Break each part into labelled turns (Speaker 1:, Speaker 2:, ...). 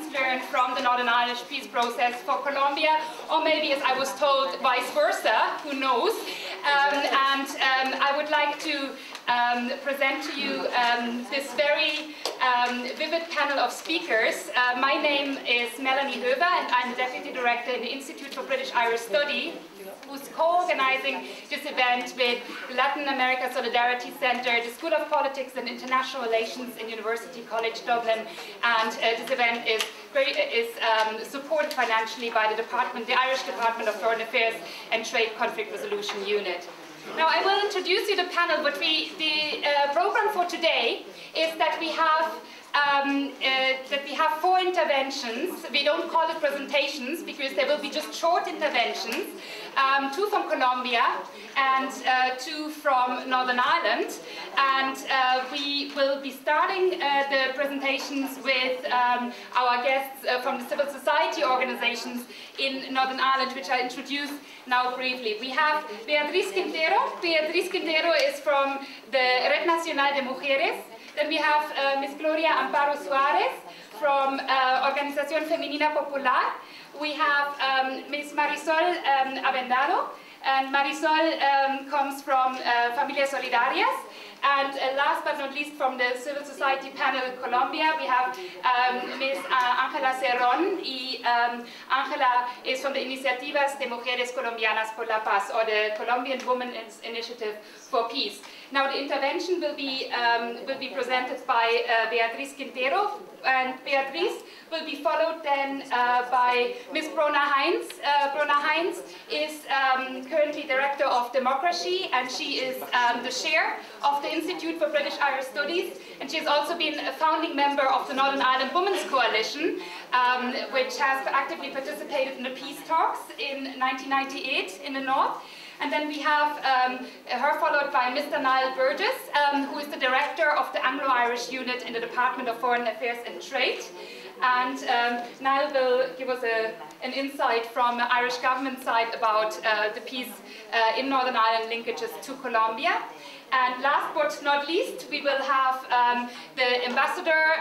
Speaker 1: lessons learned from the Northern Irish peace process for Colombia, or maybe, as I was told, vice versa, who knows. I would like to present to you this very vivid panel of speakers. My name is Melanie Höver, and I'm the Deputy Director in the Institute for British-Irish Study, who's co-organizing this event with the Latin America Solidarity Centre, the School of Politics and International Relations in University College Dublin, and this event is supported financially by the Irish Department of Foreign Affairs and Trade Conflict Resolution Unit. Now I will introduce you to the panel, but the program for today is that we have 4 interventions. We don't call it presentations because they will be just short interventions, 2 from Colombia and 2 from Northern Ireland. And we will be starting the presentations with our guests from the civil society organizations in Northern Ireland, which I introduce now briefly. We have Beatriz Quintero. Beatriz Quintero is from the Red Nacional de Mujeres. Then we have Ms. Gloria Amparo Suarez from Organización Femenina Popular. We have Ms. Marisol Avendano, and Marisol comes from Familias, Solidarias. And last but not least, from the civil society panel Colombia, we have Ms. Ángela Cerón. Ángela is from the Iniciativas de Mujeres Colombianas por la Paz, or the Colombian Women's Initiative for Peace. Now the intervention will be presented by Beatriz Quintero, and Beatriz will be followed then by Ms. Bronagh Hinds. Bronagh Hinds is currently Director of DemocraShe, and she is the chair of the Institute for British-Irish Studies, and she has also been a founding member of the Northern Ireland Women's Coalition, which has actively participated in the peace talks in 1998 in the North. And then we have her followed by Mr. Niall Burgess, who is the director of the Anglo-Irish unit in the Department of Foreign Affairs and Trade. And Niall will give us an insight from the Irish government side about the peace in Northern Ireland linkages to Colombia. And last but not least, we will have the ambassador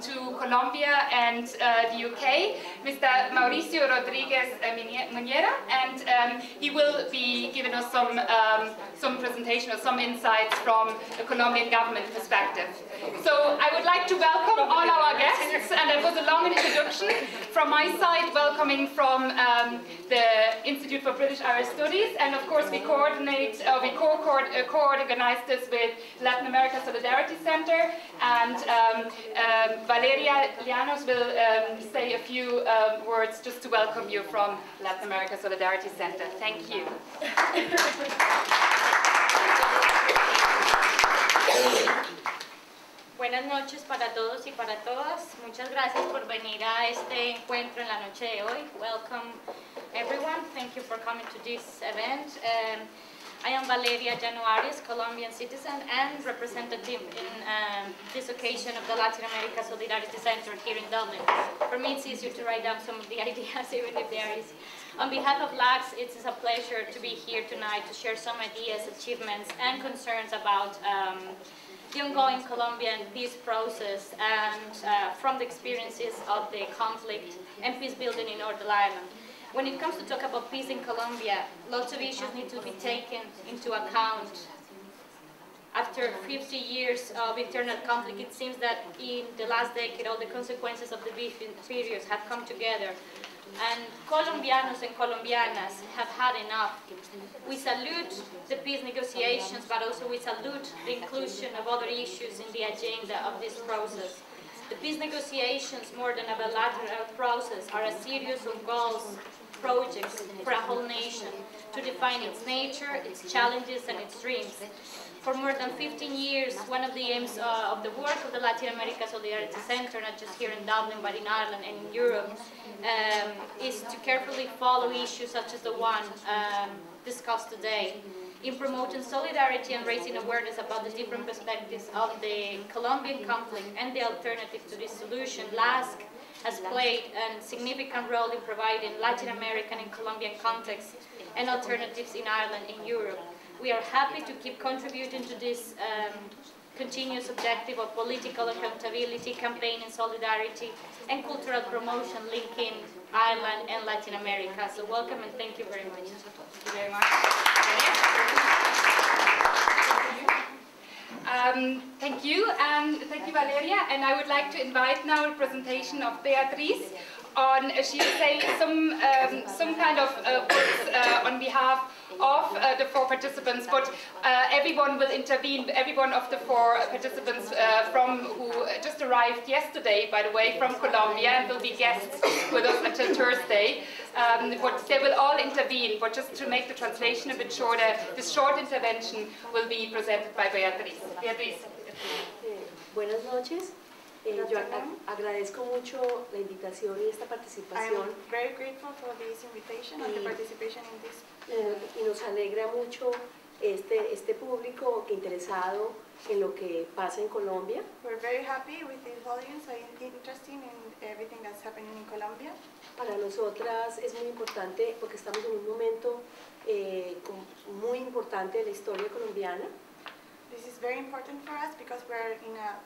Speaker 1: to Colombia and the UK, Mr. Mauricio Rodríguez-Múnera, and he will be giving us some presentation or some insights from the Colombian government perspective. So I would like to welcome all our guests, and that was a long introduction. From my side, welcoming from the Institute for British-Irish Studies, and of course we co-organize this with Latin America Solidarity Center, and Valeria Llanos will say a few words just to welcome you from Latin America Solidarity Center. Thank you.
Speaker 2: Buenas noches para todos y para todas. Muchas gracias por venir a este encuentro en la noche de hoy. Welcome everyone. Thank you for coming to this event. I am Valeria Llanos, Colombian citizen and representative in this occasion of the Latin America Solidarity Center here in Dublin. For me, it's easier to write down some of the ideas, even if there is. On behalf of LASC, it is a pleasure to be here tonight to share some ideas, achievements, and concerns about the ongoing Colombian peace process and from the experiences of the conflict and peace building in Northern Ireland. When it comes to talk about peace in Colombia, lots of issues need to be taken into account. After 50 years of internal conflict, it seems that in the last decade, all the consequences of the periods have come together. And Colombianos and Colombianas have had enough. We salute the peace negotiations, but also we salute the inclusion of other issues in the agenda of this process. The peace negotiations, more than a bilateral process, are a series of goals, projects for a whole nation to define its nature, its challenges, and its dreams. For more than 15 years, one of the aims of the work of the Latin America Solidarity Center, not just here in Dublin, but in Ireland and in Europe, is to carefully follow issues such as the one discussed today, in promoting solidarity and raising awareness about the different perspectives of the Colombian conflict and the alternatives to this solution. LASC has played a significant role in providing Latin American and Colombian contexts and alternatives in Ireland and Europe. We are happy to keep contributing to this continuous objective of political accountability, campaigning solidarity, and cultural promotion linking Ireland and Latin America. So welcome and thank you very much.
Speaker 1: Thank you very much. Thank you, and thank you, Valeria. And I would like to invite now a presentation of Beatriz on, she will say some kind of words on behalf of the 4 participants, but everyone will intervene, every one of the 4 participants who just arrived yesterday, by the way, from Colombia, and will be guests with us until Thursday. But they will all intervene, but just to make the translation a bit shorter, this short intervention will be presented by Beatriz. Beatriz.
Speaker 3: Buenas noches. Yo agradezco mucho la invitación y esta participación.
Speaker 4: I'm very grateful for this invitation and the participation in this.
Speaker 3: Y nos alegra mucho este público interesado en lo que pasa en Colombia.
Speaker 4: We're very happy with this audience and interested in everything that's happening in Colombia.
Speaker 3: Para nosotras es muy importante porque estamos en un momento muy importante de la historia colombiana.
Speaker 4: This is very important for us because we're in a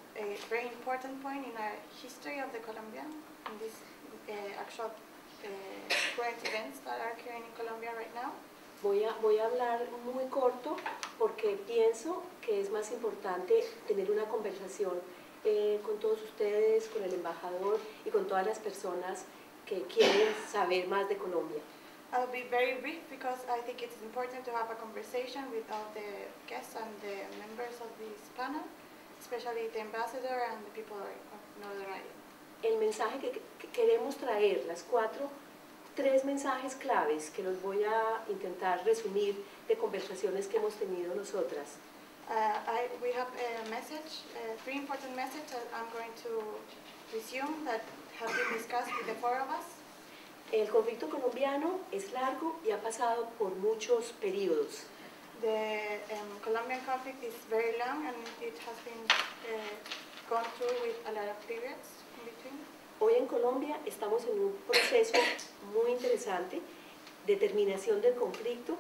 Speaker 4: very important point in our history of the Colombian, in this actual current events that are occurring in Colombia right now.
Speaker 3: Voy a hablar muy corto porque pienso que es más importante tener una conversación con todos ustedes, con el embajador y con todas las personas que quieren saber más de Colombia.
Speaker 4: I'll be very brief because I think it's important to have a conversation with all the guests and the members of this panel, especially the ambassador and the people of Northern Ireland.
Speaker 3: El mensaje que queremos traer, tres mensajes claves que los voy a intentar resumir de conversaciones que hemos tenido nosotras.
Speaker 4: We have a message, 3 important messages that I'm going to resume that have been discussed with the 4 of us.
Speaker 3: El conflicto colombiano es largo y ha pasado por muchos periodos.
Speaker 4: The Colombian conflict is very long and it has been gone through with a lot of periods in between.
Speaker 3: Hoy en Colombia estamos en un proceso muy interesante de terminación del conflicto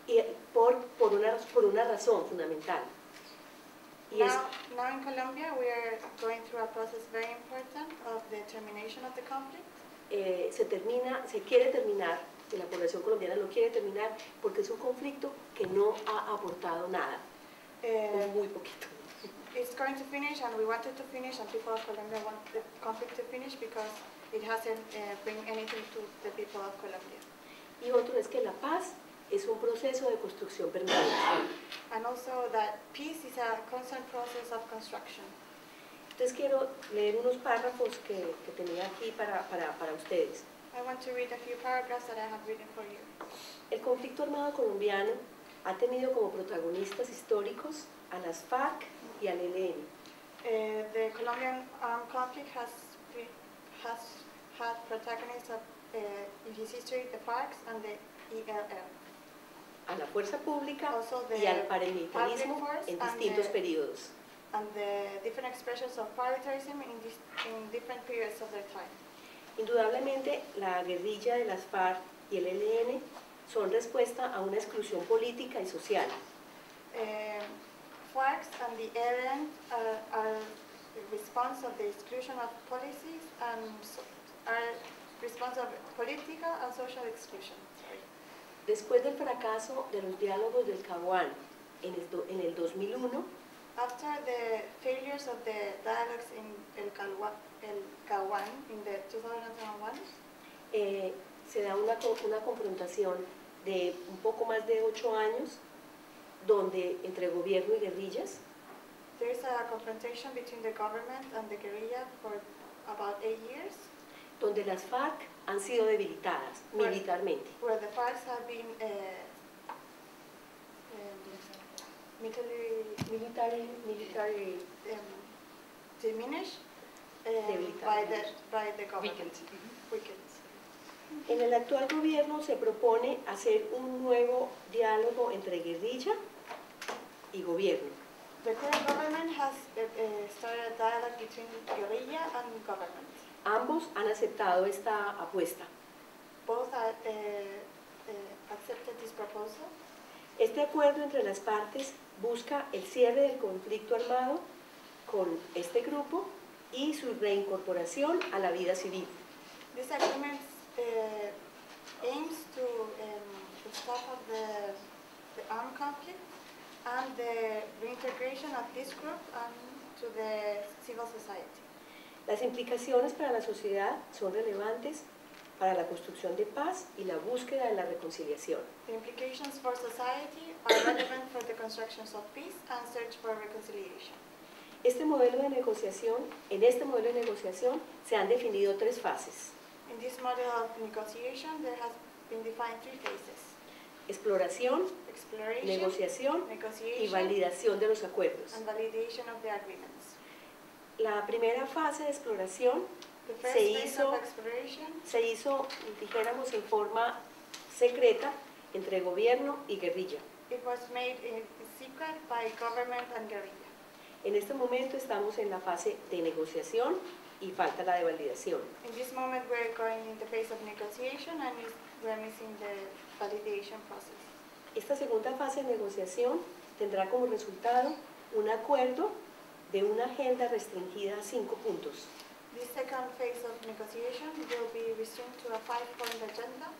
Speaker 3: y por una razón fundamental.
Speaker 4: Now in Colombia we are going through a process very important of the termination of the conflict.
Speaker 3: Se quiere terminar, y la población colombiana lo quiere terminar porque es un conflicto que no ha aportado nada, muy poquito.
Speaker 4: It's going to finish and we want it to finish and people of Colombia want the conflict to finish because it hasn't bring anything to the people of Colombia.
Speaker 3: Y otro es que la paz es un proceso de construcción permanente.
Speaker 4: And also that peace is a constant process of construction.
Speaker 3: Entonces quiero leer unos párrafos que tenía aquí para ustedes.
Speaker 4: I want to read a few paragraphs that I have written for you.
Speaker 3: El conflicto armado colombiano ha tenido como protagonistas históricos a las FARC y al ELN.
Speaker 4: The Colombian armed conflict has had protagonists of, in his history, the FARC and the ELN.
Speaker 3: A la fuerza pública
Speaker 4: Also
Speaker 3: y al paramilitarismo en distintos periodos.
Speaker 4: And the different expressions of paramilitarism in different periods of their time.
Speaker 3: Indudablemente, la guerrilla de las FARC y el ELN son respuesta a una exclusión política y social.
Speaker 4: FARC and the ELN are the response of the exclusion of policies and are response of political and social exclusion.
Speaker 3: Después del fracaso de los diálogos del Caguán en el 2001,
Speaker 4: after the failures of the dialogues in El Caguán in the 2001,
Speaker 3: se da una confrontación de un poco más de 8 años entre gobierno y guerrillas.
Speaker 4: There is a confrontation between the government and the guerrilla for about 8 years.
Speaker 3: Donde las FARC han sido debilitadas militarmente.
Speaker 4: Where the FARC have been military diminished by the government. Weakened.
Speaker 3: En el actual gobierno se propone hacer un nuevo diálogo entre guerrilla y gobierno.
Speaker 4: The current government has started a dialogue between guerrilla and government.
Speaker 3: Ambos han aceptado esta apuesta.
Speaker 4: Both accepted this proposal.
Speaker 3: Este acuerdo entre las partes busca el cierre del conflicto armado con este grupo y su reincorporación a la vida civil.
Speaker 4: This agreement aims to stop the armed conflict and the reintegration of this group to the civil society.
Speaker 3: Las implicaciones para la sociedad son relevantes para la construcción de paz y la búsqueda de la reconciliación.
Speaker 4: The implications for society are relevant for the construction of peace and search for reconciliation.
Speaker 3: En este modelo de negociación se han definido 3 fases.
Speaker 4: In this model of negotiation, there has been defined 3 phases.
Speaker 3: Exploración,
Speaker 4: Exploration,
Speaker 3: negociación y
Speaker 4: negotiation,
Speaker 3: validación de los acuerdos.
Speaker 4: and validation of the agreements.
Speaker 3: La primera fase de exploración
Speaker 4: The first
Speaker 3: se
Speaker 4: phase of exploration
Speaker 3: hizo, dijéramos, en forma secreta entre gobierno y guerrilla.
Speaker 4: it was made in secret by government and guerrilla.
Speaker 3: En este momento estamos en la fase de negociación y falta la de validación.
Speaker 4: In this moment, we're going in the phase of negotiation and we're missing the validation process.
Speaker 3: Esta segunda fase de negociación tendrá como resultado un acuerdo de una agenda restringida a 5 puntos.
Speaker 4: This second phase of negotiation will be resumed to a 5-point agenda,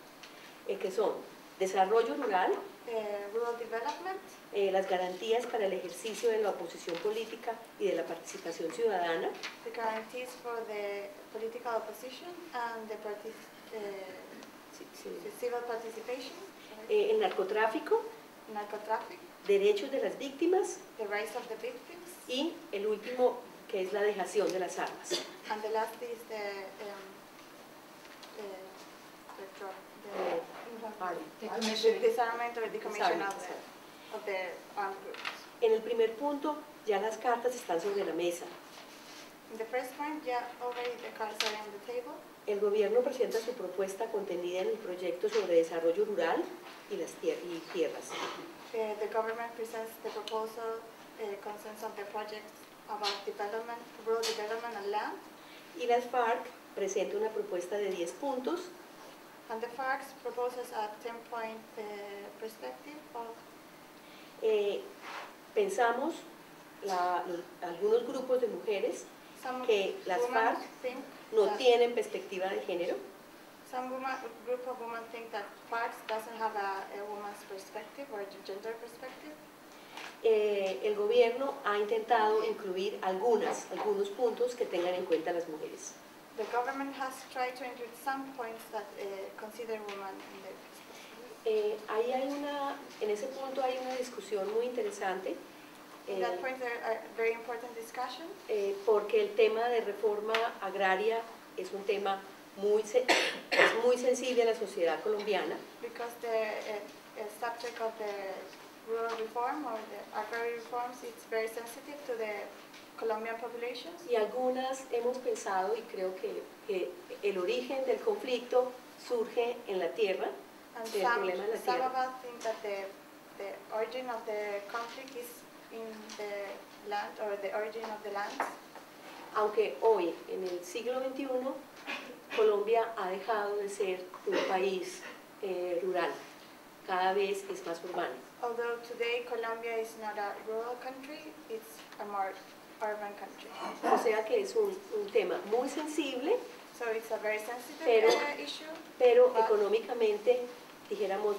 Speaker 3: Que son desarrollo rural,
Speaker 4: rural development,
Speaker 3: las garantías para el ejercicio de la oposición política y de la participación ciudadana,
Speaker 4: the guarantees for the political opposition and the civil participation,
Speaker 3: el narcotráfico,
Speaker 4: narcotraffic,
Speaker 3: derechos de las víctimas
Speaker 4: the rights of the victims,
Speaker 3: y el último, que es la dejación de las armas.
Speaker 4: and the last is the disarmament or decommission of the armed groups.
Speaker 3: En el primer punto, ya las cartas están sobre la mesa.
Speaker 4: In the first point, already the cards are on the table.
Speaker 3: El gobierno presenta su propuesta contenida en el proyecto sobre desarrollo rural y las tierras.
Speaker 4: The government presents the proposal concerns of the project about development, rural development and land.
Speaker 3: Y las FARC presenta una propuesta de 10 puntos.
Speaker 4: And the FARC proposes a 10-point perspective of.
Speaker 3: Pensamos, algunos grupos de mujeres, que las FARC no tienen perspectiva de género.
Speaker 4: Some group of women think that FARC doesn't have a woman's perspective or a gender perspective.
Speaker 3: El gobierno ha intentado incluir algunos puntos que tengan en cuenta a las mujeres.
Speaker 4: The government has tried to include some points that consider women in their perspective.
Speaker 3: En ese punto hay una discusión muy interesante.
Speaker 4: In that point, there are very important discussion.
Speaker 3: Porque el tema de reforma agraria es un tema es muy sensible a la sociedad colombiana.
Speaker 4: Because the subject of the rural reform or the agrarian reforms, it's very sensitive to the Colombian populations.
Speaker 3: Y algunas hemos pensado, y creo que el origen del conflicto surge en la tierra, el problema de la
Speaker 4: Some
Speaker 3: tierra.
Speaker 4: of us think that the origin of the conflict is in the land or the origin of the lands.
Speaker 3: Aunque hoy, en el siglo XXI, Colombia ha dejado de ser un país rural, cada vez es más urbano.
Speaker 4: Although today Colombia is not a rural country, it's a more urban country.
Speaker 3: O sea que es un tema muy sensible,
Speaker 4: So it's a very sensitive
Speaker 3: Pero-
Speaker 4: issue.
Speaker 3: pero
Speaker 4: But-
Speaker 3: económicamente, dijéramos,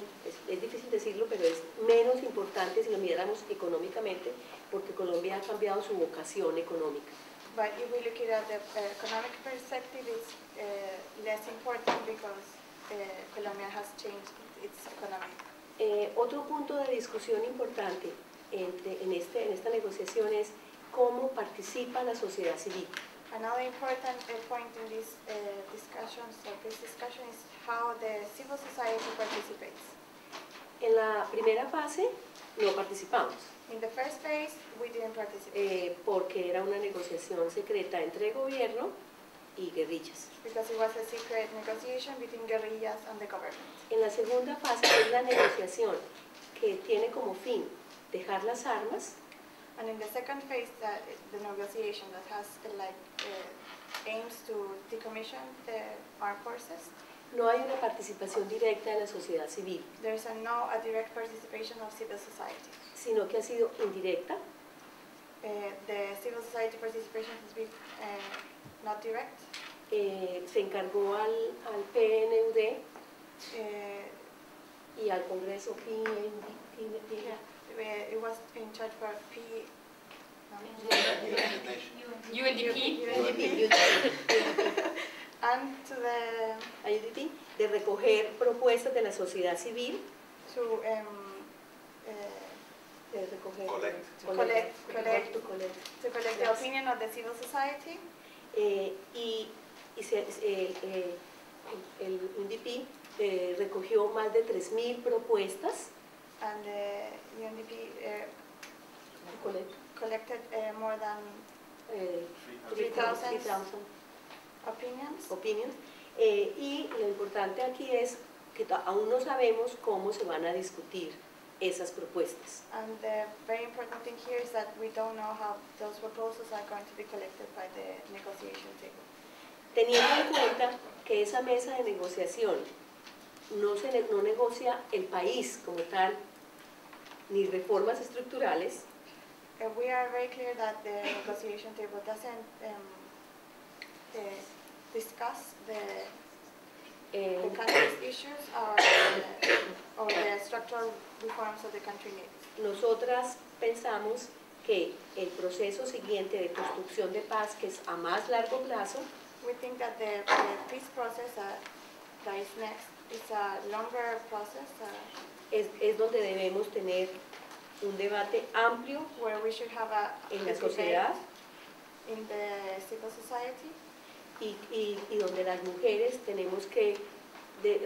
Speaker 3: es difícil decirlo, pero es menos importante si lo miráramos económicamente, porque Colombia ha cambiado su vocación económica.
Speaker 4: But if we look at the economic perspective, it's less important because Colombia has changed its economy.
Speaker 3: Otro punto de discusión importante en esta negociación es cómo participa la sociedad civil.
Speaker 4: Another important point in this discussion is how the civil society participates.
Speaker 3: En la primera fase no participamos,
Speaker 4: In the first phase, we didn't participate
Speaker 3: porque era una negociación secreta entre gobierno y guerrillas.
Speaker 4: because it was a secret negotiation between guerrillas and the government.
Speaker 3: En la segunda fase es la negociación que tiene como fin dejar las armas
Speaker 4: And in the second phase, the negotiation that has aims to decommission the armed forces
Speaker 3: No hay una participación directa de la sociedad civil,
Speaker 4: there is a direct participation of civil society.
Speaker 3: sino que ha sido indirecta.
Speaker 4: The civil society participation has been not direct.
Speaker 3: Se encargó al PNUD y al Congreso
Speaker 4: It was in charge for
Speaker 1: UNDP.
Speaker 4: and to the
Speaker 3: UDP, de recoger propuestas de la sociedad civil,
Speaker 4: to
Speaker 3: de recoger,
Speaker 4: collect the
Speaker 3: Yes.
Speaker 4: opinion of the civil society.
Speaker 3: El UNDP recogió más de 3.000 propuestas,
Speaker 4: And the UNDP collected more than 3,000 opinions.
Speaker 3: Y lo importante aquí es que aún no sabemos cómo se van a discutir esas propuestas.
Speaker 4: And the very important thing here is that we don't know how those proposals are going to be collected by the negotiation table.
Speaker 3: Teniendo en cuenta que esa mesa de negociación no negocia el país como tal, ni reformas estructurales,
Speaker 4: We are very clear that the negotiation table doesn't discuss the country's issues or the structural reforms that the country needs.
Speaker 3: nosotras pensamos que el proceso siguiente de construcción de paz, que es a más largo plazo,
Speaker 4: We think that the peace process that is next is a longer process
Speaker 3: es donde debemos tener un debate amplio
Speaker 4: where we should have
Speaker 3: en la
Speaker 4: a
Speaker 3: sociedad
Speaker 4: debate in the civil society,
Speaker 3: y donde las mujeres tenemos que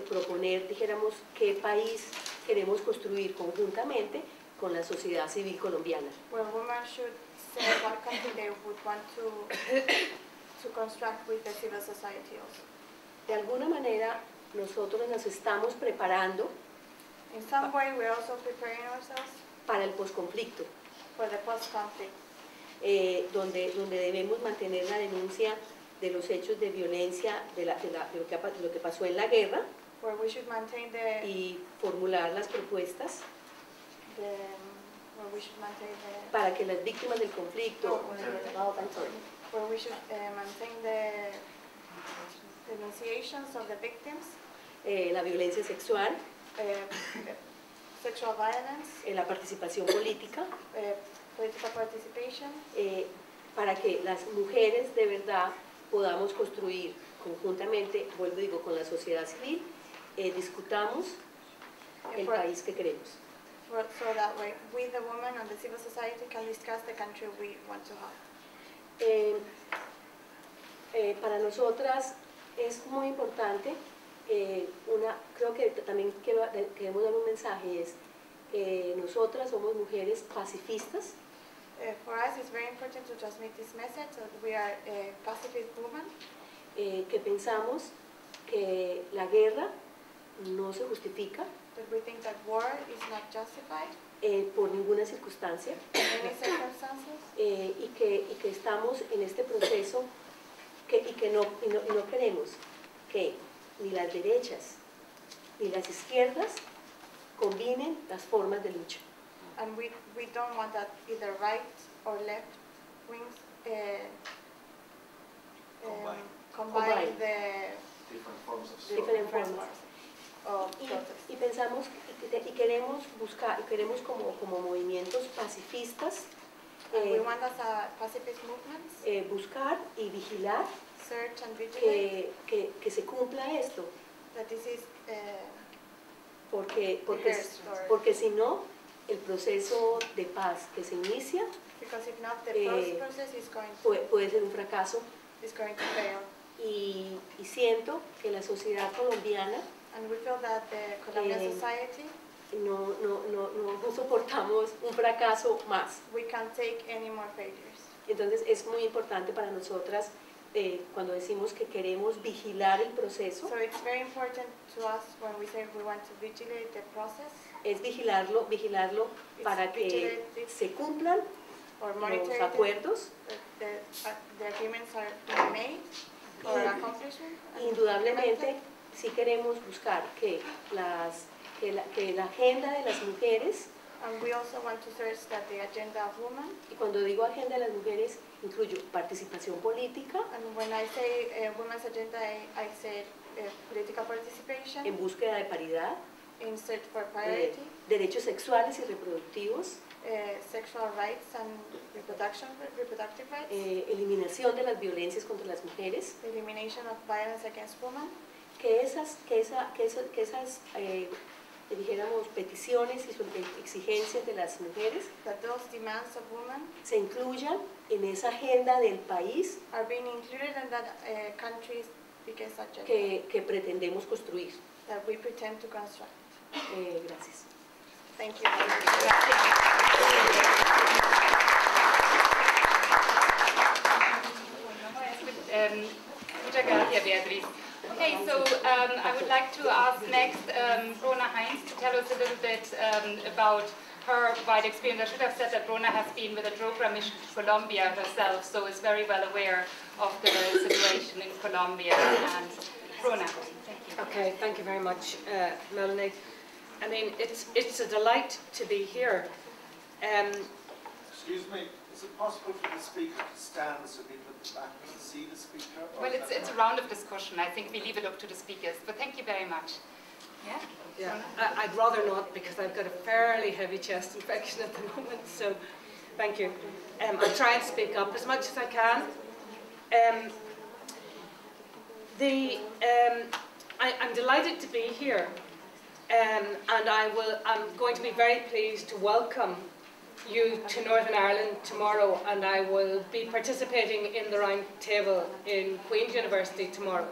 Speaker 3: proponer, dijéramos, qué país queremos construir conjuntamente con la sociedad civil colombiana.
Speaker 4: where women should say what country they would want to construct with the civil society also.
Speaker 3: De alguna manera, nosotros nos estamos preparando
Speaker 4: In some way, we're also preparing ourselves
Speaker 3: para el posconflicto,
Speaker 4: for the post-conflict,
Speaker 3: donde debemos mantener la denuncia de los hechos de violencia, de lo que pasó en la guerra,
Speaker 4: where we should maintain
Speaker 3: y formular las propuestas para que las víctimas del conflicto,
Speaker 4: where we should maintain the denunciations of the victims,
Speaker 3: la violencia sexual,
Speaker 4: sexual violence,
Speaker 3: la participación política,
Speaker 4: political participation,
Speaker 3: para que las mujeres de verdad podamos construir conjuntamente, vuelvo digo, con la sociedad civil, discutamos el país que queremos.
Speaker 4: so that way we, the women and the civil society, can discuss the country we want to have.
Speaker 3: Para nosotras es muy importante, creo que también queremos dar un mensaje, es nosotras somos mujeres pacifistas,
Speaker 4: For us, it's very important to transmit this message that we are pacifist women,
Speaker 3: que pensamos que la guerra no se justifica
Speaker 4: that we think that war is not justified
Speaker 3: por ninguna circunstancia,
Speaker 4: in any circumstances,
Speaker 3: y que estamos en este proceso y no queremos que ni las derechas ni las izquierdas combinen las formas de lucha.
Speaker 4: and we don't want that either right or left wings combine the
Speaker 5: different forms of
Speaker 3: Different
Speaker 5: struggle.
Speaker 3: forms.
Speaker 4: of protest.
Speaker 3: Y pensamos y queremos buscar, y queremos como movimientos pacifistas
Speaker 4: And we want as a pacifist movement,
Speaker 3: buscar y vigilar
Speaker 4: search and vigilate,
Speaker 3: que se cumpla esto,
Speaker 4: that this is
Speaker 3: porque si no, el proceso de paz que se inicia
Speaker 4: because if not, the first process is going
Speaker 3: puede ser un fracaso,
Speaker 4: to fail.
Speaker 3: y siento que la sociedad colombiana
Speaker 4: And we feel that the Colombian society,
Speaker 3: no soportamos un fracaso más.
Speaker 4: we can't take any more failures.
Speaker 3: Entonces es muy importante para nosotras cuando decimos que queremos vigilar el proceso,
Speaker 4: So it's very important to us when we say we want to vigilate the process,
Speaker 3: es vigilarlo para que
Speaker 4: vigilate it,
Speaker 3: se cumplan
Speaker 4: or
Speaker 3: los
Speaker 4: monitor it,
Speaker 3: acuerdos.
Speaker 4: the agreements are being made or accomplished. and
Speaker 3: Indudablemente
Speaker 4: implemented.
Speaker 3: sí queremos buscar que la agenda de las mujeres,
Speaker 4: And we also want to search that the agenda of women,
Speaker 3: y cuando digo agenda de las mujeres, incluyo participación política,
Speaker 4: and when I say women's agenda, I said political participation,
Speaker 3: en búsqueda de paridad,
Speaker 4: in search for parity,
Speaker 3: derechos sexuales y reproductivos,
Speaker 4: sexual rights and reproductive rights,
Speaker 3: eliminación de las violencias contra las mujeres,
Speaker 4: the elimination of violence against women,
Speaker 3: que esas dijéramos, peticiones y exigencias de las mujeres
Speaker 4: that those demands of women
Speaker 3: se incluyan en esa agenda del país
Speaker 4: are being included in that country's biggest agenda
Speaker 3: que pretendemos construir.
Speaker 4: that we pretend to construct.
Speaker 3: Gracias.
Speaker 4: Thank you.
Speaker 1: Muchas gracias, Beatriz. Okay, so I would like to ask next Bronagh Hinds to tell us a little bit about her wide experience. I should have said that Bronagh has been with a program mission to Colombia herself, so is very well aware of the situation in Colombia. And Bronagh, thank you.
Speaker 5: Okay, thank you very much, Melanie. I mean, it's a delight to be here.
Speaker 6: Excuse me, is it possible for the speaker to stand so people at the back can see the speaker?
Speaker 1: Well, it's a round of discussion. I think we leave it up to the speakers, but thank you very much. Yeah?
Speaker 5: Yeah, I'd rather not, because I've got a fairly heavy chest infection at the moment, so thank you. I'll try and speak up as much as I can. I'm delighted to be here, and I'm going to be very pleased to welcome you to Northern Ireland tomorrow, and I will be participating in the round table in Queen's University tomorrow.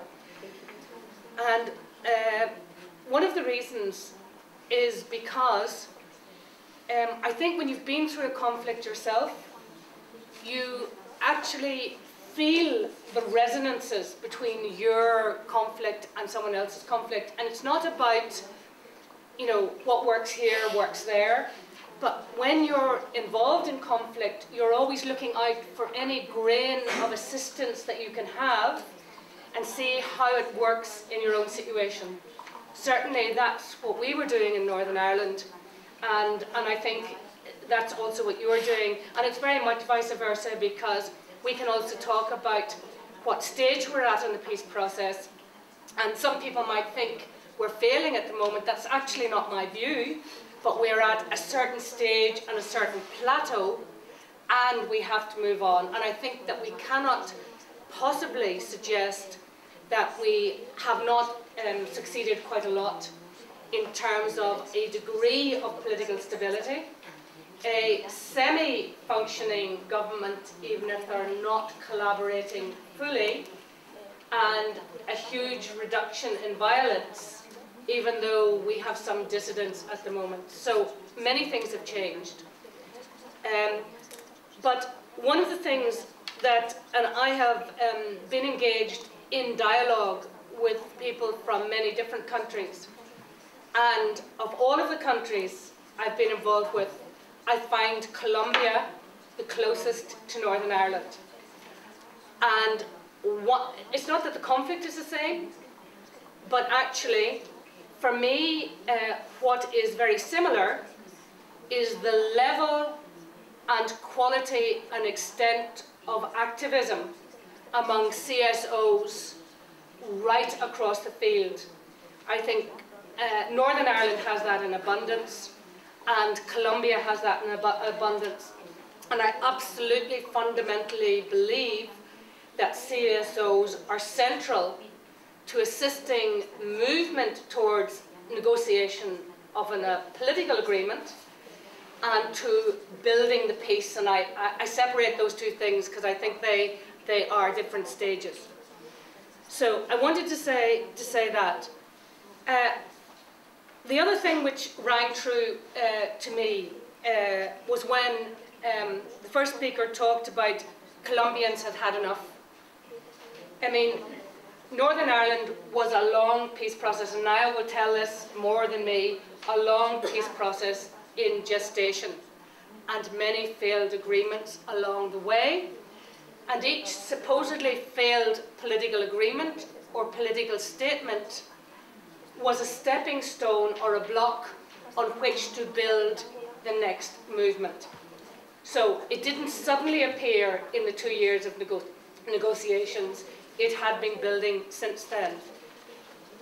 Speaker 5: And one of the reasons is because I think when you've been through a conflict yourself, you actually feel the resonances between your conflict and someone else's conflict. And it's not about, you know, what works here, works there. But when you're involved in conflict, you're always looking out for any grain of assistance that you can have and see how it works in your own situation. Certainly that's what we were doing in Northern Ireland, and I think that's also what you're doing. And it's very much vice versa, because we can also talk about what stage we're at in the peace process. And some people might think we're failing at the moment. That's actually not my view. But we're at a certain stage and a certain plateau, and we have to move on. And I think that we cannot possibly suggest that we have not succeeded quite a lot in terms of a degree of political stability, a semi-functioning government, even if they're not collaborating fully, and a huge reduction in violence, even though we have some dissidents at the moment. So many things have changed. But one of the things that, and I have been engaged in dialogue with people from many different countries, and of all of the countries I've been involved with, I find Colombia the closest to Northern Ireland. And it's not that the conflict is the same, but actually, for me, what is very similar is the level and quality and extent of activism among CSOs right across the field. I think Northern Ireland has that in abundance, and Colombia has that in abundance. And I absolutely fundamentally believe that CSOs are central to assisting movement towards negotiation of a political agreement and to building the peace. And I separate those two things because I think they are different stages. So I wanted to say that. The other thing which rang true to me was when the first speaker talked about Colombians had had enough. I mean, Northern Ireland was a long peace process, and Niall will tell this more than me, a long peace process in gestation, and many failed agreements along the way, and each supposedly failed political agreement or political statement was a stepping stone or a block on which to build the next movement. So it didn't suddenly appear in the 2 years of negotiations. It had been building since then.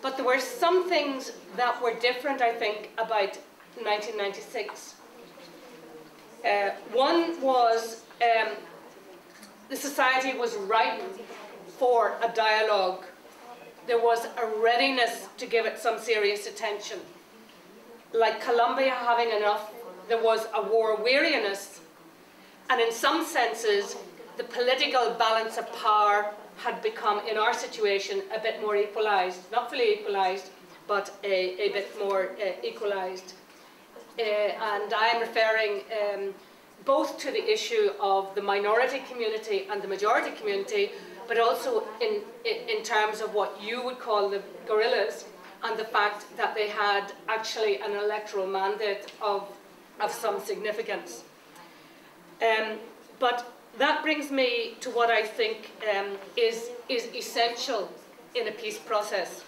Speaker 5: But there were some things that were different, I think, about 1996. One was the society was ripe for a dialogue. There was a readiness to give it some serious attention. Like Colombia having enough, there was a war weariness. And in some senses, the political balance of power had become, in our situation, a bit more equalized. Not fully equalized, but a bit more equalized. And I am referring both to the issue of the minority community and the majority community, but also in terms of what you would call the guerrillas, and the fact that they had actually an electoral mandate of some significance. But that brings me to what I think is essential in a peace process.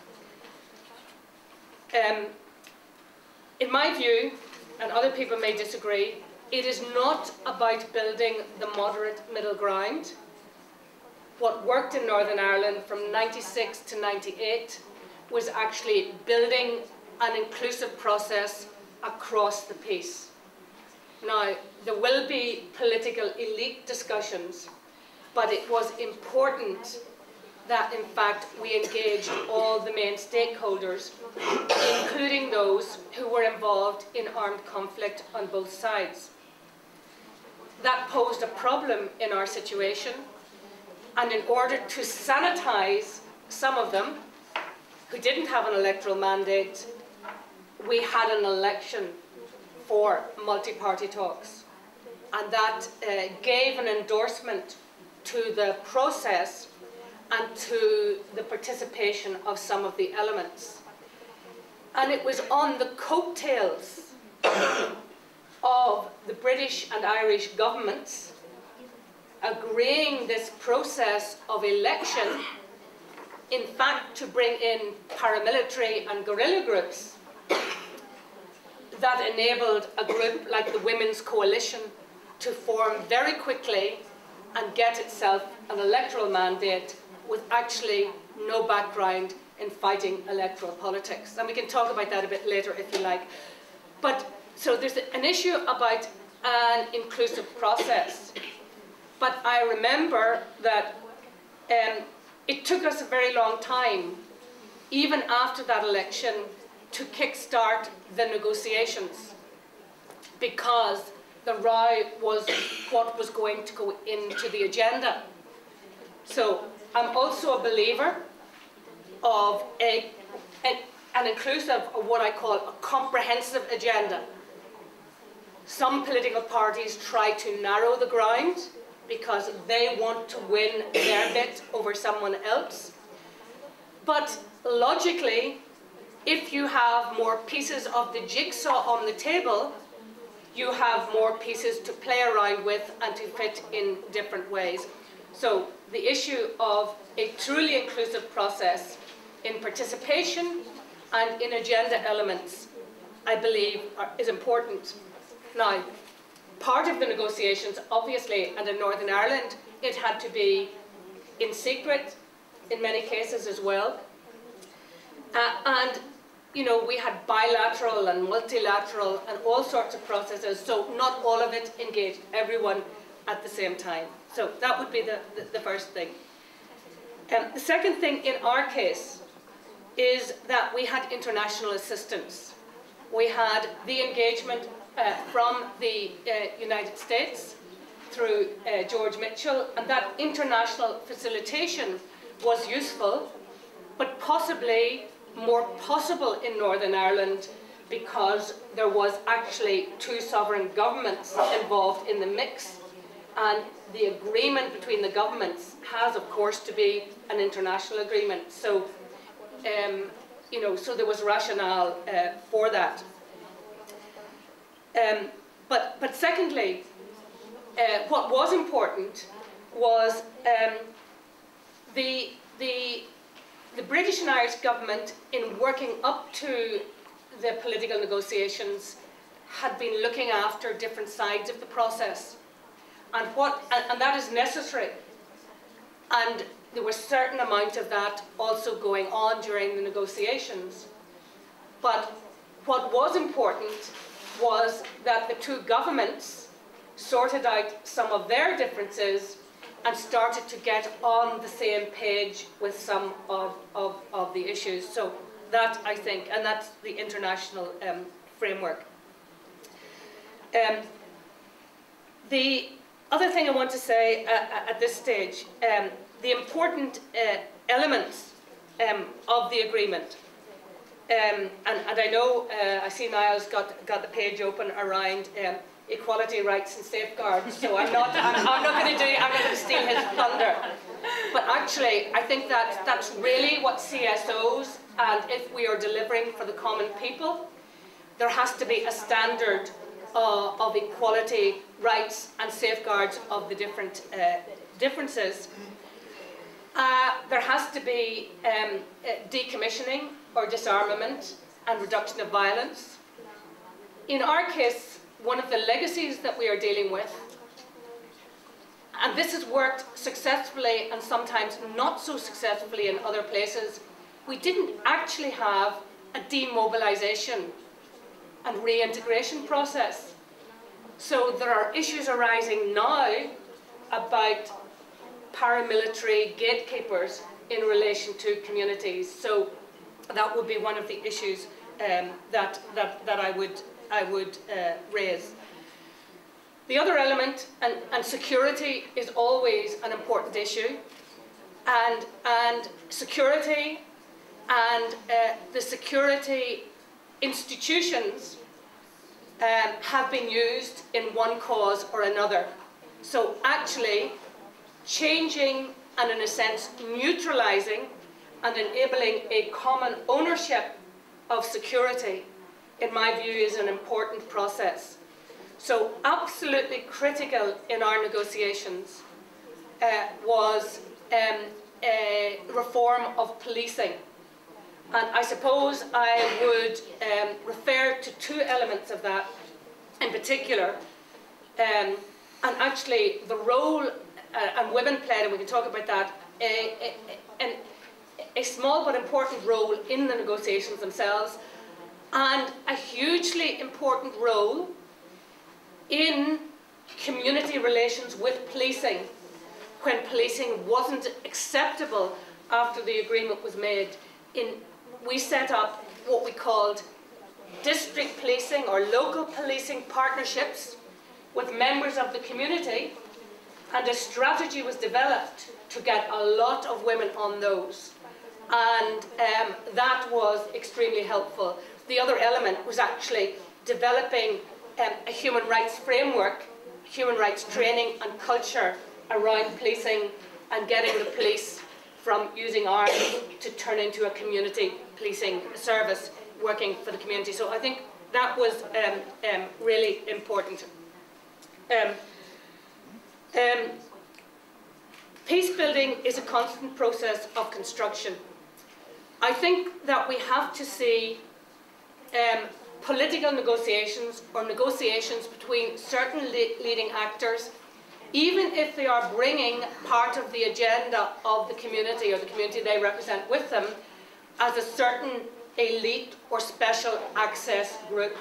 Speaker 5: In my view, and other people may disagree, it is not about building the moderate middle ground. What worked in Northern Ireland from 96 to 98 was actually building an inclusive process across the piece. Now, there will be political elite discussions, but it was important that, in fact, we engaged all the main stakeholders, including those who were involved in armed conflict on both sides. That posed a problem in our situation, and in order to sanitize some of them who didn't have an electoral mandate, we had an election for multi-party talks. And that gave an endorsement to the process and to the participation of some of the elements. And it was on the coattails of the British and Irish governments agreeing this process of election, in fact, to bring in paramilitary and guerrilla groups, that enabled a group like the Women's Coalition to form very quickly and get itself an electoral mandate with actually no background in fighting electoral politics. And we can talk about that a bit later if you like. But so there's an issue about an inclusive process. But I remember that it took us a very long time, even after that election, to kickstart the negotiations, because the row was what was going to go into the agenda. So I'm also a believer of an inclusive, of what I call a comprehensive agenda. Some political parties try to narrow the ground because they want to win their bit over someone else. But logically, if you have more pieces of the jigsaw on the table, you have more pieces to play around with and to fit in different ways. So the issue of a truly inclusive process in participation and in agenda elements, I believe, is important. Now, part of the negotiations, obviously, and in Northern Ireland, it had to be in secret in many cases as well. And, you know, we had bilateral and multilateral and all sorts of processes, so not all of it engaged everyone at the same time. So that would be the first thing. The second thing in our case is that we had international assistance. We had the engagement from the United States through George Mitchell, and that international facilitation was useful, but possibly more possible in Northern Ireland because there was actually two sovereign governments involved in the mix, and the agreement between the governments has, of course, to be an international agreement. So, you know, so there was rationale for that. But secondly, what was important was the the British and Irish government, in working up to the political negotiations, had been looking after different sides of the process, and that is necessary. And there was a certain amount of that also going on during the negotiations. But what was important was that the two governments sorted out some of their differences and started to get on the same page with some of the issues. So that, I think, and that's the international framework. The other thing I want to say at this stage, the important elements of the agreement, and I know I see Niall's got the page open around equality, rights and safeguards, so I'm not going to steal his thunder. But actually, I think that's really what CSOs, and if we are delivering for the common people, there has to be a standard of equality, rights and safeguards of the different differences. There has to be decommissioning or disarmament and reduction of violence. In our case, one of the legacies that we are dealing with, and this has worked successfully and sometimes not so successfully in other places, we didn't actually have a demobilization and reintegration process. So there are issues arising now about paramilitary gatekeepers in relation to communities. So that would be one of the issues that I would raise. The other element, and security is always an important issue, and security and the security institutions have been used in one cause or another. So actually changing and, in a sense, neutralising and enabling a common ownership of security, in my view, is an important process. So absolutely critical in our negotiations was a reform of policing. And I suppose I would refer to two elements of that in particular. And actually the role, and women played, and we can talk about that, a small but important role in the negotiations themselves, and a hugely important role in community relations with policing, when policing wasn't acceptable after the agreement was made. We set up what we called district policing or local policing partnerships with members of the community, and a strategy was developed to get a lot of women on those, and that was extremely helpful. The other element was actually developing a human rights framework, human rights training and culture around policing, and getting the police from using arms to turn into a community policing service working for the community. So I think that was really important. Peace building is a constant process of construction. I think that we have to see political negotiations or negotiations between certain leading actors, even if they are bringing part of the agenda of the community or the community they represent with them, as a certain elite or special access group.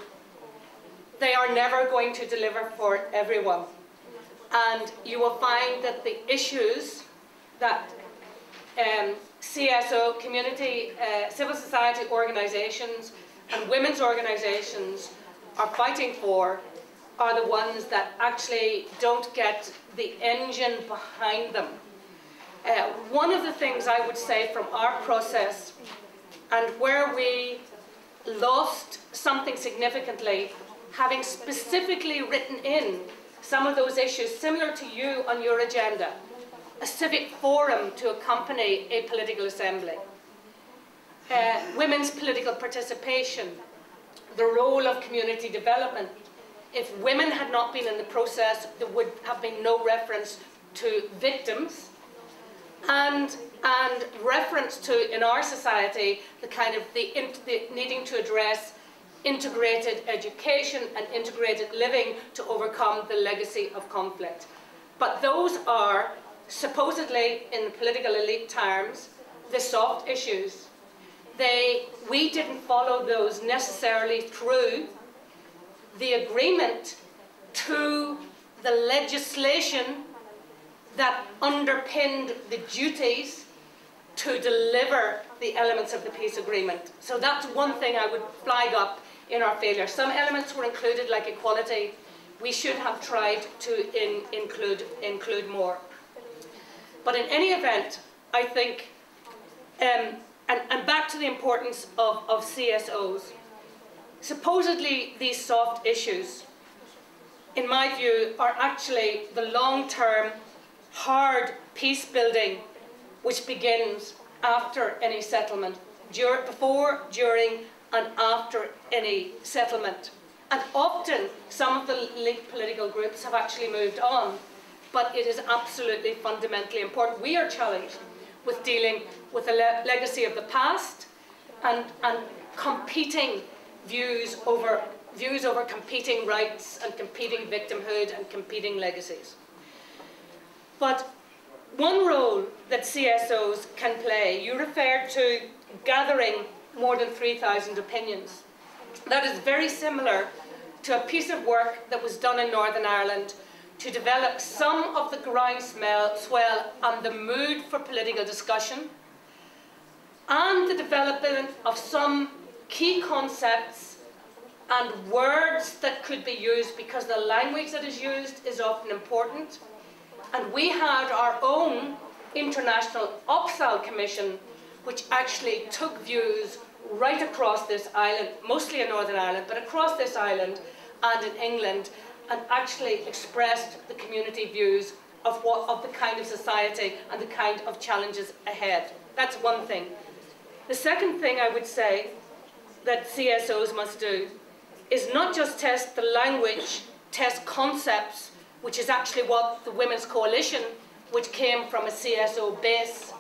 Speaker 5: They are never going to deliver for everyone. And you will find that the issues that CSO, community, civil society organisations and women's organisations are fighting for are the ones that actually don't get the engine behind them. One of the things I would say from our process, and where we lost something significantly, having specifically written in some of those issues similar to you on your agenda, a civic forum to accompany a political assembly, women's political participation, the role of community development. If women had not been in the process, there would have been no reference to victims, and reference to, in our society, the kind of the needing to address integrated education and integrated living to overcome the legacy of conflict. But those are supposedly, in the political elite terms, the soft issues. We didn't follow those necessarily through the agreement to the legislation that underpinned the duties to deliver the elements of the peace agreement. So that's one thing I would flag up in our failure. Some elements were included, like equality. We should have tried to include more. But in any event, I think, and back to the importance of CSOs, supposedly these soft issues, in my view, are actually the long-term, hard peace building which begins after any settlement, before, during, and after any settlement. And often, some of the linked political groups have actually moved on, but it is absolutely fundamentally important. We are challenged with dealing with the legacy of the past and competing views over competing rights and competing victimhood and competing legacies. But one role that CSOs can play, you referred to gathering more than 3,000 opinions. That is very similar to a piece of work that was done in Northern Ireland to develop some of the groundswell and the mood for political discussion, and the development of some key concepts and words that could be used, because the language that is used is often important. And we had our own international OPSAL commission, which actually took views right across this island, mostly in Northern Ireland, but across this island and in England, and actually expressed the community views of the kind of society and the kind of challenges ahead. That's one thing. The second thing I would say that CSOs must do is not just test the language, test concepts, which is actually what the Women's Coalition, which came from a CSO base,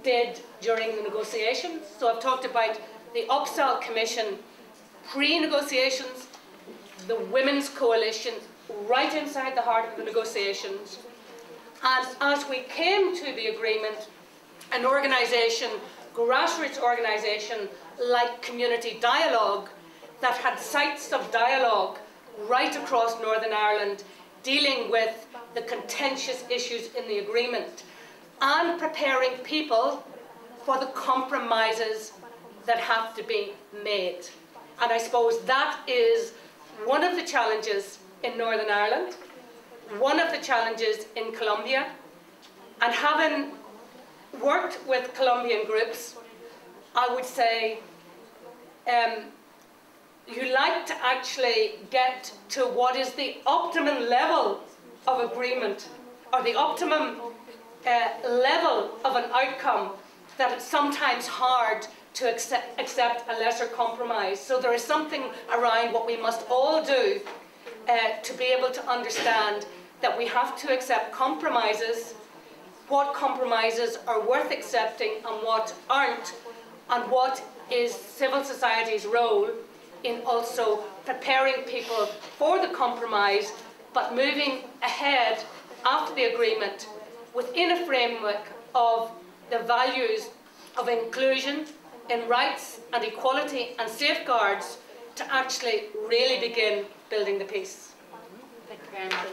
Speaker 5: did during the negotiations. So I've talked about the OPSAL Commission pre-negotiations, the Women's Coalition right inside the heart of the negotiations. And as we came to the agreement, an organisation, grassroots organisation like Community Dialogue, that had sites of dialogue right across Northern Ireland, dealing with the contentious issues in the agreement and preparing people for the compromises that have to be made. And I suppose that is one of the challenges in Northern Ireland, one of the challenges in Colombia, and having worked with Colombian groups, I would say you like to actually get to what is the optimum level of agreement, or the optimum level of an outcome, that it's sometimes hard to accept a lesser compromise. So there is something around what we must all do to be able to understand that we have to accept compromises, what compromises are worth accepting and what aren't, and what is civil society's role in also preparing people for the compromise, but moving ahead after the agreement within a framework of the values of inclusion in rights and equality and safeguards to actually really begin building the peace.
Speaker 1: Thank you very much.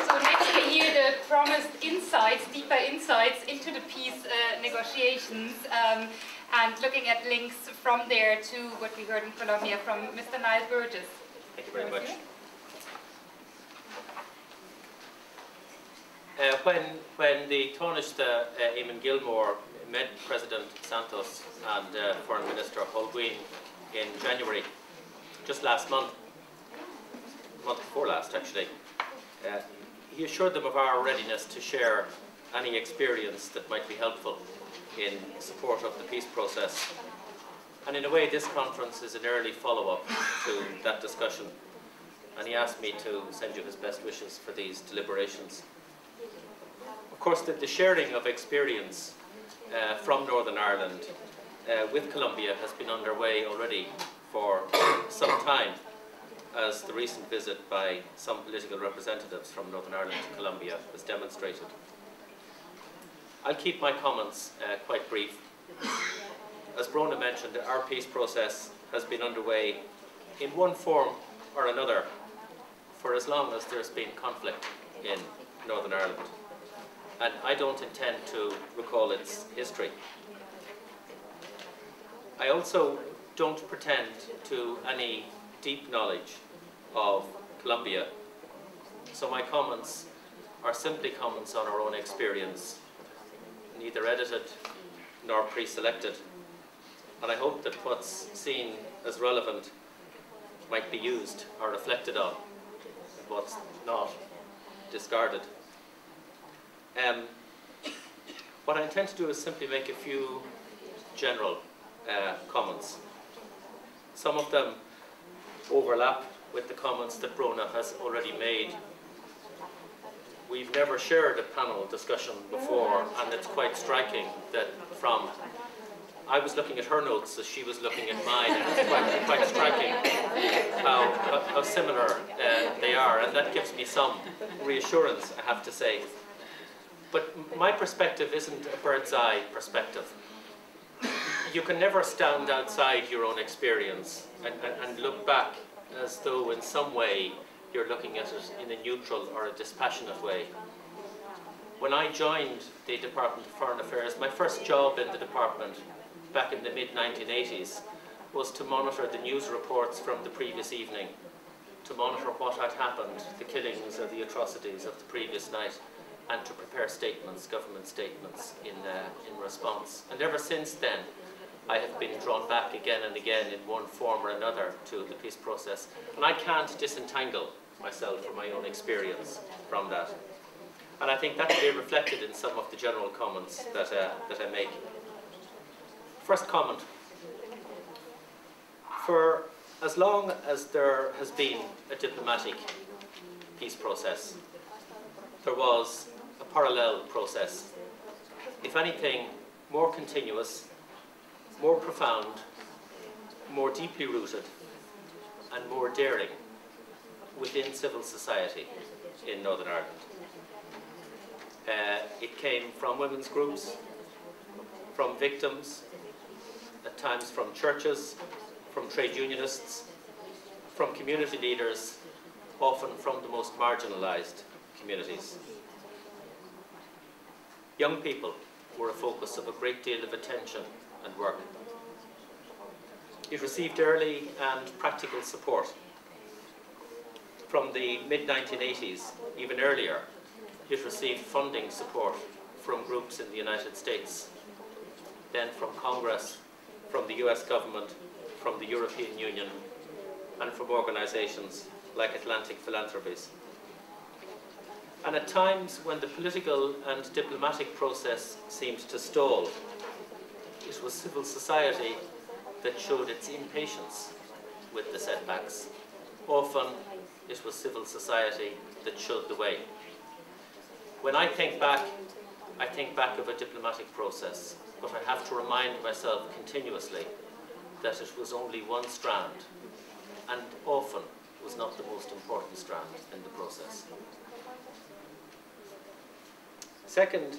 Speaker 1: So next we hear the promised insights, deeper insights into the peace negotiations, and looking at links from there to what we heard in Colombia from Mr. Niall Burgess.
Speaker 7: Thank you very much. When the Taoiseach Eamon Gilmore met President Santos and Foreign Minister Holguín in January, just last month before last actually, he assured them of our readiness to share any experience that might be helpful in support of the peace process. And in a way, this conference is an early follow-up to that discussion. and he asked me to send you his best wishes for these deliberations. Of course, the sharing of experience from Northern Ireland with Colombia has been underway already for some time, as the recent visit by some political representatives from Northern Ireland to Colombia has demonstrated. I'll keep my comments quite brief. As Bronagh mentioned, our peace process has been underway in one form or another for as long as there's been conflict in Northern Ireland. And I don't intend to recall its history. I also don't pretend to any deep knowledge of Colombia, so my comments are simply comments on our own experience, neither edited nor pre-selected. And I hope that what's seen as relevant might be used or reflected on, and what's not, discarded. What I intend to do is simply make a few general comments. Some of them overlap with the comments that Bronagh has already made. We've never shared a panel discussion before, and it's quite striking that I was looking at her notes as she was looking at mine, and it's quite striking how similar they are, and that gives me some reassurance, I have to say. But my perspective isn't a bird's eye perspective. You can never stand outside your own experience and look back as though in some way you're looking at it in a neutral or a dispassionate way. When I joined the Department of Foreign Affairs, my first job in the department back in the mid-1980s was to monitor the news reports from the previous evening, to monitor what had happened, the killings or the atrocities of the previous night, and to prepare statements, government statements in response. And ever since then, I have been drawn back again and again in one form or another to the peace process. And I can't disentangle myself from my own experience from that. And I think that will be reflected in some of the general comments that I make. First comment. For as long as there has been a diplomatic peace process, there was a parallel process, if anything, more continuous, more profound, more deeply rooted, and more daring within civil society in Northern Ireland. It came from women's groups, from victims, at times from churches, from trade unionists, from community leaders, often from the most marginalised communities. Young people were a focus of a great deal of attention and work. It received early and practical support. From the mid-1980s, even earlier, it received funding support from groups in the United States, then from Congress, from the US government, from the European Union, and from organisations like Atlantic Philanthropies. And at times when the political and diplomatic process seemed to stall, it was civil society that showed its impatience with the setbacks. Often it was civil society that showed the way. When I think back of a diplomatic process, but I have to remind myself continuously that it was only one strand, and often was not the most important strand in the process. Second,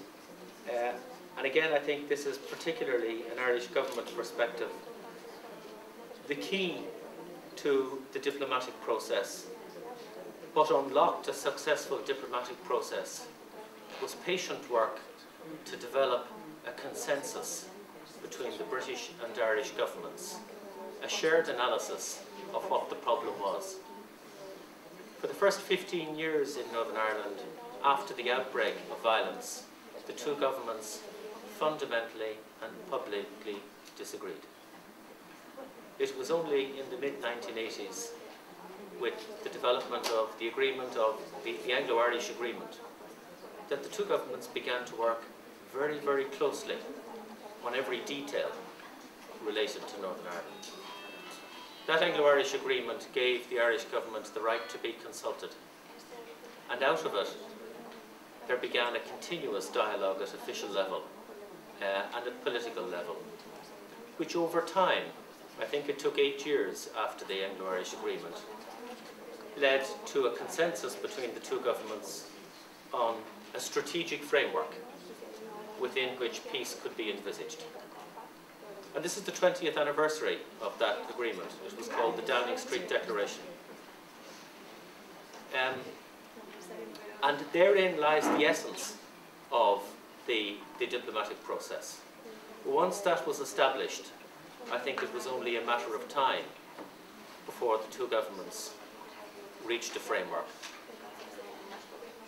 Speaker 7: and again I think this is particularly an Irish government perspective, the key to the diplomatic process, what unlocked a successful diplomatic process, was patient work to develop a consensus between the British and Irish governments, a shared analysis of what the problem was. For the first 15 years in Northern Ireland, after the outbreak of violence, the two governments fundamentally and publicly disagreed. It was only in the mid-1980s, with the development of the agreement of the Anglo-Irish Agreement, that the two governments began to work very, very closely on every detail related to Northern Ireland. That Anglo-Irish agreement gave the Irish government the right to be consulted. And out of it, there began a continuous dialogue at official level and at political level, which over time, I think it took 8 years after the Anglo-Irish agreement, led to a consensus between the two governments on a strategic framework within which peace could be envisaged. And this is the 20th anniversary of that agreement. It was called the Downing Street Declaration. And therein lies the essence of the diplomatic process. Once that was established, I think it was only a matter of time before the two governments reached a framework.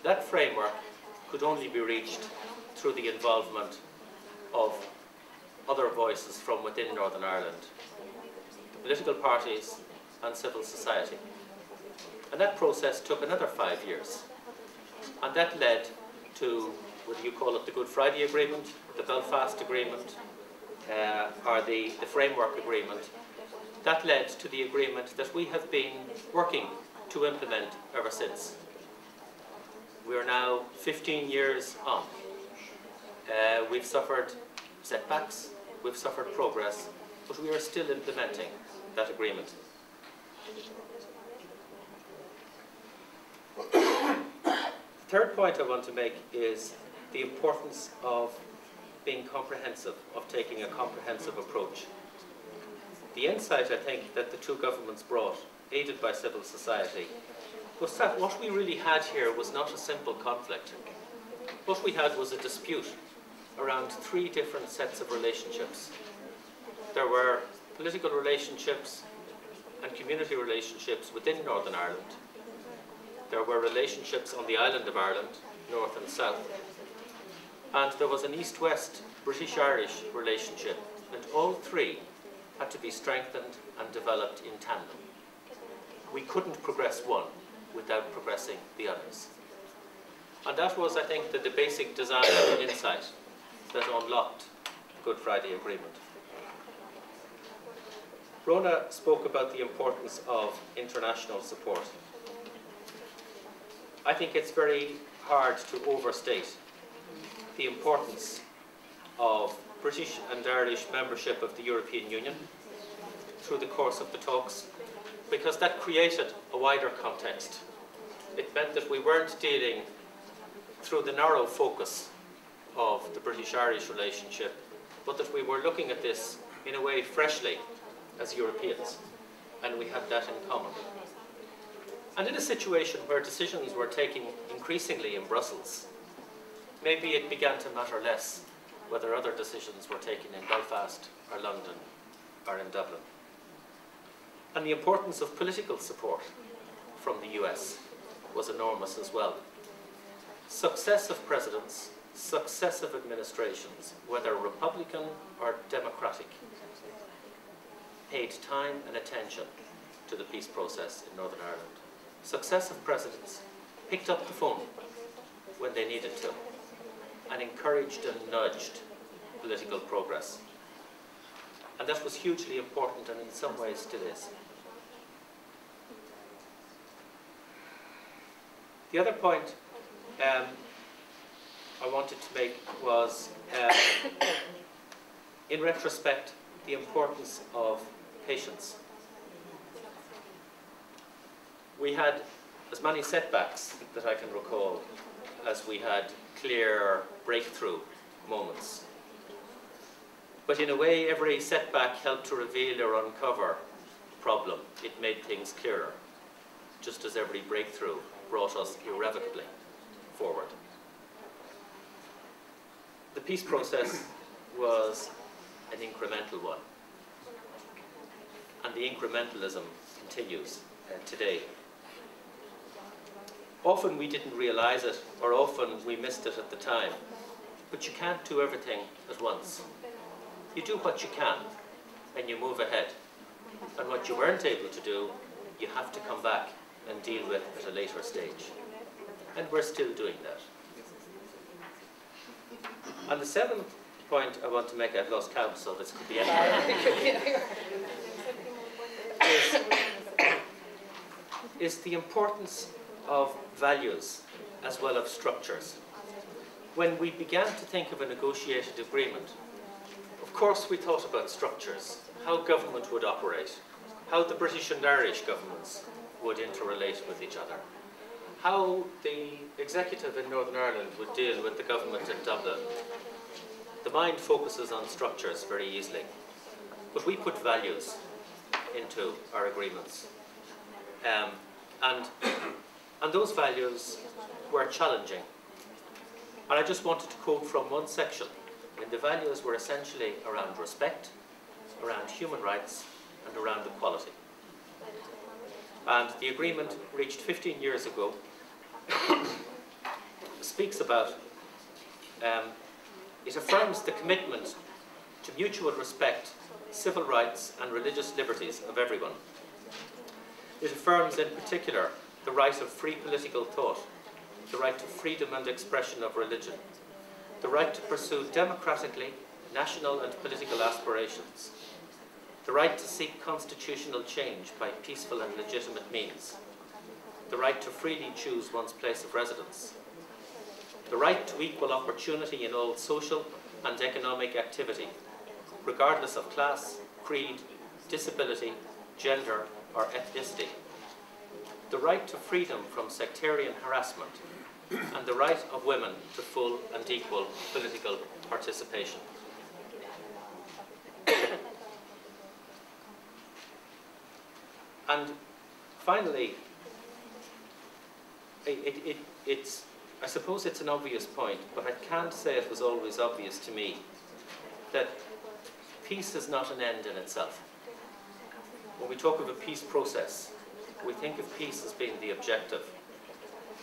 Speaker 7: That framework could only be reached through the involvement of other voices from within Northern Ireland, the political parties and civil society. And that process took another 5 years. And that led to, whether you call it the Good Friday Agreement, the Belfast Agreement, or the Framework Agreement, that led to the agreement that we have been working to implement ever since. We are now 15 years on. We've suffered setbacks, we've suffered progress, but we are still implementing that agreement. The third point I want to make is the importance of being comprehensive, of taking a comprehensive approach. The insight, I think, that the two governments brought, aided by civil society, was that what we really had here was not a simple conflict. What we had was a dispute around 3 different sets of relationships. There were political relationships and community relationships within Northern Ireland. There were relationships on the island of Ireland, north and south. And there was an East-West British-Irish relationship, and all 3 had to be strengthened and developed in tandem. We couldn't progress one without progressing the others. And that was, I think, the basic design and insight that unlocked the Good Friday Agreement. Bronagh spoke about the importance of international support. I think it's very hard to overstate the importance of British and Irish membership of the European Union through the course of the talks, because that created a wider context. It meant that we weren't dealing through the narrow focus of the British-Irish relationship, but that we were looking at this in a way freshly as Europeans, and we had that in common. And in a situation where decisions were taken increasingly in Brussels, maybe it began to matter less whether other decisions were taken in Belfast or London or in Dublin. And the importance of political support from the US was enormous as well. Successive presidents, successive administrations, whether Republican or Democratic, paid time and attention to the peace process in Northern Ireland. Successive presidents picked up the phone when they needed to and encouraged and nudged political progress. And that was hugely important, and in some ways still is. The other point I wanted to make was, in retrospect, the importance of patience. We had as many setbacks that I can recall as we had clear breakthrough moments. But in a way, every setback helped to reveal or uncover the problem. It made things clearer, just as every breakthrough brought us irrevocably forward. The peace process was an incremental one, and the incrementalism continues today. Often we didn't realize it, or often we missed it at the time, but you can't do everything at once. You do what you can, and you move ahead. And what you weren't able to do, you have to come back and deal with at a later stage. And we're still doing that. And the 7th point I want to make, I've lost count, so this could be anywhere. is the importance of values as well as structures. When we began to think of a negotiated agreement, of course we thought about structures, how government would operate, how the British and Irish governments would interrelate with each other, how the executive in Northern Ireland would deal with the government in Dublin. The mind focuses on structures very easily, but we put values into our agreements. And those values were challenging. And I just wanted to quote from one section. And the values were essentially around respect, around human rights, and around equality. And the agreement reached 15 years ago speaks about, it affirms the commitment to mutual respect, civil rights and religious liberties of everyone. It affirms in particular the right of free political thought, the right to freedom and expression of religion, the right to pursue democratically national and political aspirations, the right to seek constitutional change by peaceful and legitimate means, the right to freely choose one's place of residence, the right to equal opportunity in all social and economic activity, regardless of class, creed, disability, gender or ethnicity, the right to freedom from sectarian harassment, and the right of women to full and equal political participation. And finally, I suppose it's an obvious point, but I can't say it was always obvious to me that peace is not an end in itself. When we talk of a peace process, we think of peace as being the objective.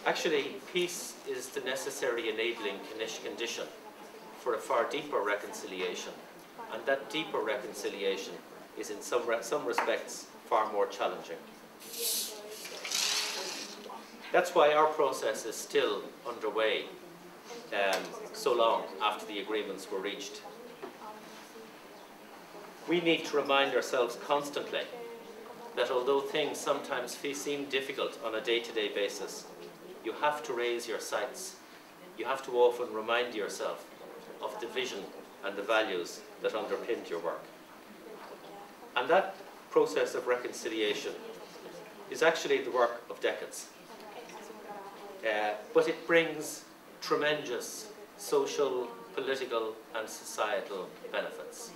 Speaker 7: Actually, peace is the necessary enabling condition for a far deeper reconciliation, and that deeper reconciliation is in some respects far more challenging. That's why our process is still underway so long after the agreements were reached. We need to remind ourselves constantly that although things sometimes seem difficult on a day-to-day basis, you have to raise your sights. You have to often remind yourself of the vision and the values that underpinned your work. And that process of reconciliation is actually the work of decades. But it brings tremendous social, political and societal benefits.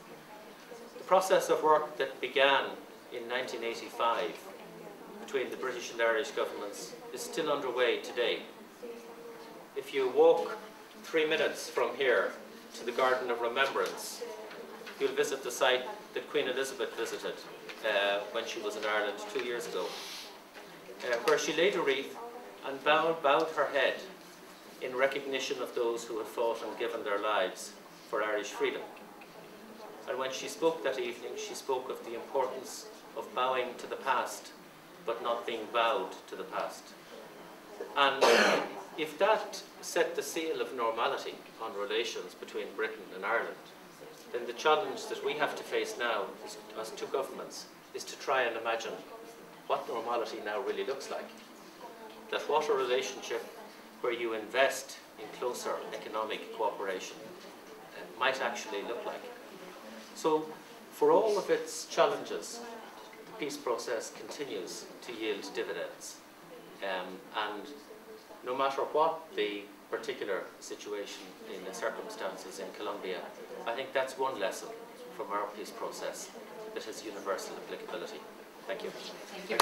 Speaker 7: The process of work that began in 1985 between the British and Irish governments is still underway today. If you walk 3 minutes from here to the Garden of Remembrance, you'll visit the site that Queen Elizabeth visited when she was in Ireland 2 years ago, where she laid a wreath and bowed her head in recognition of those who had fought and given their lives for Irish freedom. And when she spoke that evening, she spoke of the importance of bowing to the past, but not being bowed to the past. And if that set the seal of normality on relations between Britain and Ireland, then the challenge that we have to face now, as two governments, is to try and imagine what normality now really looks like. That what a relationship where you invest in closer economic cooperation might actually look like. So, for all of its challenges, the peace process continues to yield dividends. And no matter what the particular situation in the circumstances in Colombia, I think that's one lesson from our peace process that has universal applicability. Thank you.
Speaker 1: Thank you.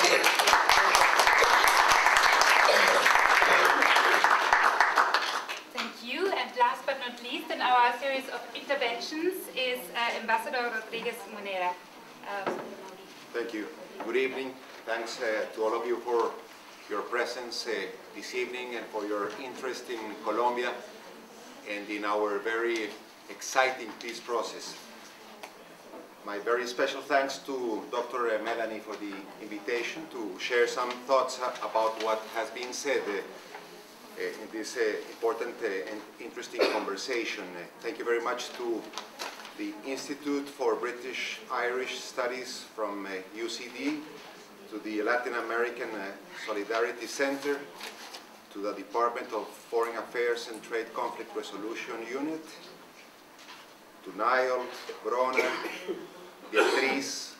Speaker 1: Thank you. And last but not least in our series of interventions is Ambassador Rodríguez-Múnera.
Speaker 8: Thank you. Good evening. Thanks to all of you for your presence this evening and for your interest in Colombia and in our very exciting peace process. My very special thanks to Dr. Melanie for the invitation to share some thoughts about what has been said in this important and interesting conversation. Thank you very much to the Institute for British-Irish Studies from UCD, to the Latin American Solidarity Center, to the Department of Foreign Affairs and Trade Conflict Resolution Unit, to Niall, Bronagh, Beatriz,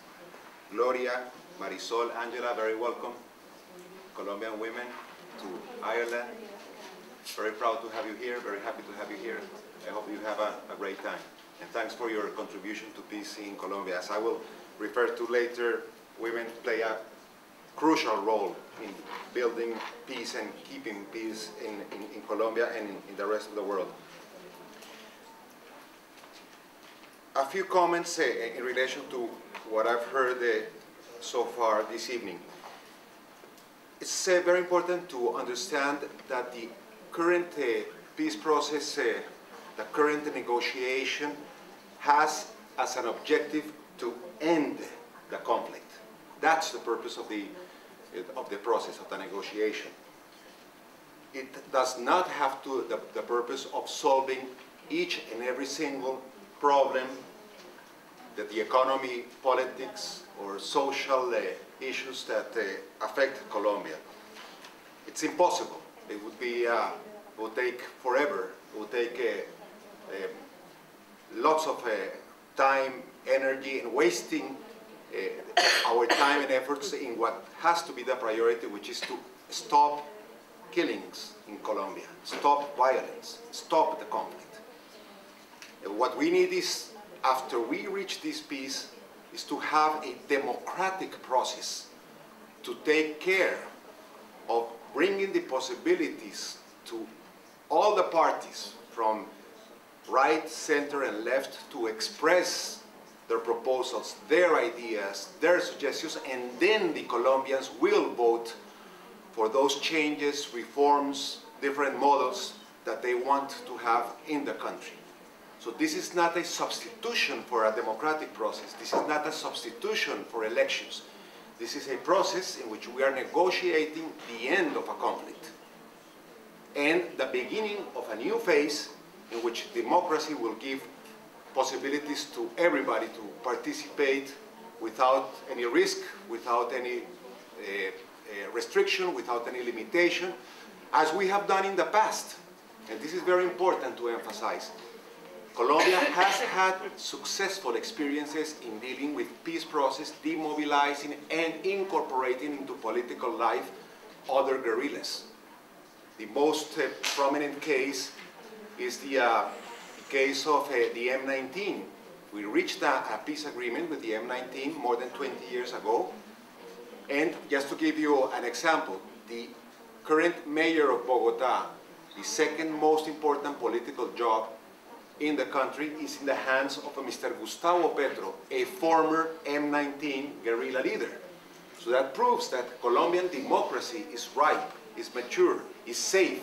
Speaker 8: Gloria, Marisol, Angela, very welcome, Colombian women, to Ireland. Very proud to have you here, very happy to have you here. I hope you have a great time. And thanks for your contribution to peace in Colombia. As I will refer to later, women play a crucial role in building peace and keeping peace in Colombia and in the rest of the world. A few comments in relation to what I've heard so far this evening. It's very important to understand that the current peace process, the current negotiation, has as an objective to end the conflict. That's the purpose of the process, of the negotiation. It does not have the purpose of solving each and every single problem that the economy, politics, or social issues that affect Colombia. It's impossible. It would take forever. It would take lots of time, energy, and wasting our time and efforts in what has to be the priority, which is to stop killings in Colombia, stop violence, stop the conflict. What we need is, after we reach this peace, is to have a democratic process to take care of bringing the possibilities to all the parties, from right, center, and left, to express their proposals, their ideas, their suggestions, and then the Colombians will vote for those changes, reforms, different models that they want to have in the country. So this is not a substitution for a democratic process. This is not a substitution for elections. This is a process in which we are negotiating the end of a conflict and the beginning of a new phase in which democracy will give possibilities to everybody to participate without any risk, without any restriction, without any limitation, as we have done in the past. And this is very important to emphasize. Colombia has had successful experiences in dealing with peace process, demobilizing and incorporating into political life other guerrillas. The most prominent case is the case of the M19. We reached a peace agreement with the M19 more than 20 years ago. And just to give you an example, the current mayor of Bogota, the second most important political job in the country, is in the hands of a Mr. Gustavo Petro, a former M19 guerrilla leader. So that proves that Colombian democracy is ripe, is mature, is safe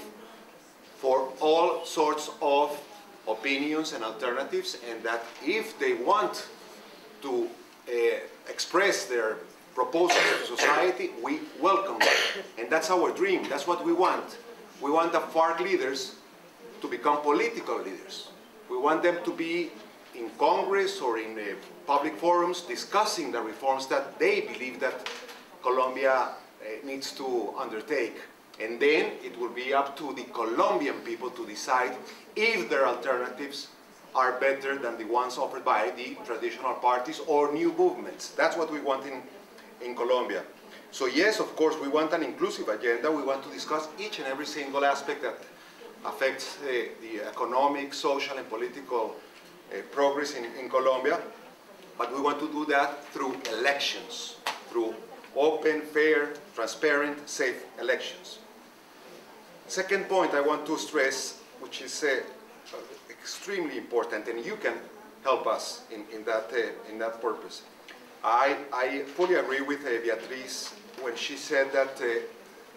Speaker 8: for all sorts of opinions and alternatives, and that if they want to express their proposals to society, we welcome them. And that's our dream, that's what we want. We want the FARC leaders to become political leaders. We want them to be in Congress or in public forums discussing the reforms that they believe that Colombia needs to undertake. And then it will be up to the Colombian people to decide if their alternatives are better than the ones offered by the traditional parties or new movements. That's what we want in Colombia. So yes, of course, we want an inclusive agenda. We want to discuss each and every single aspect that affects the economic, social, and political progress in Colombia. But we want to do that through elections, through open, fair, transparent, safe elections. Second point I want to stress, which is extremely important, and you can help us in that purpose. I fully agree with Beatriz when she said that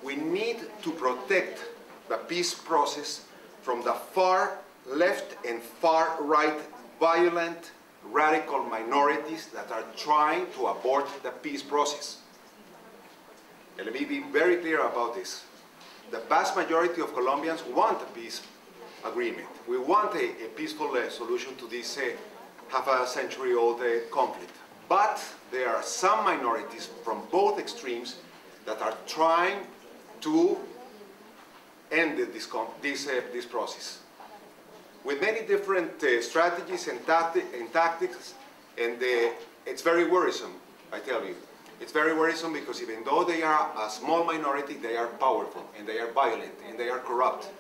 Speaker 8: we need to protect the peace process from the far left and far right violent radical minorities that are trying to abort the peace process. And let me be very clear about this. The vast majority of Colombians want a peace agreement. We want a peaceful solution to this have a century-old conflict. But there are some minorities from both extremes that are trying to end this process with many different strategies and tactics, and it's very worrisome, I tell you. It's very worrisome because even though they are a small minority, they are powerful, and they are violent, and they are corrupt.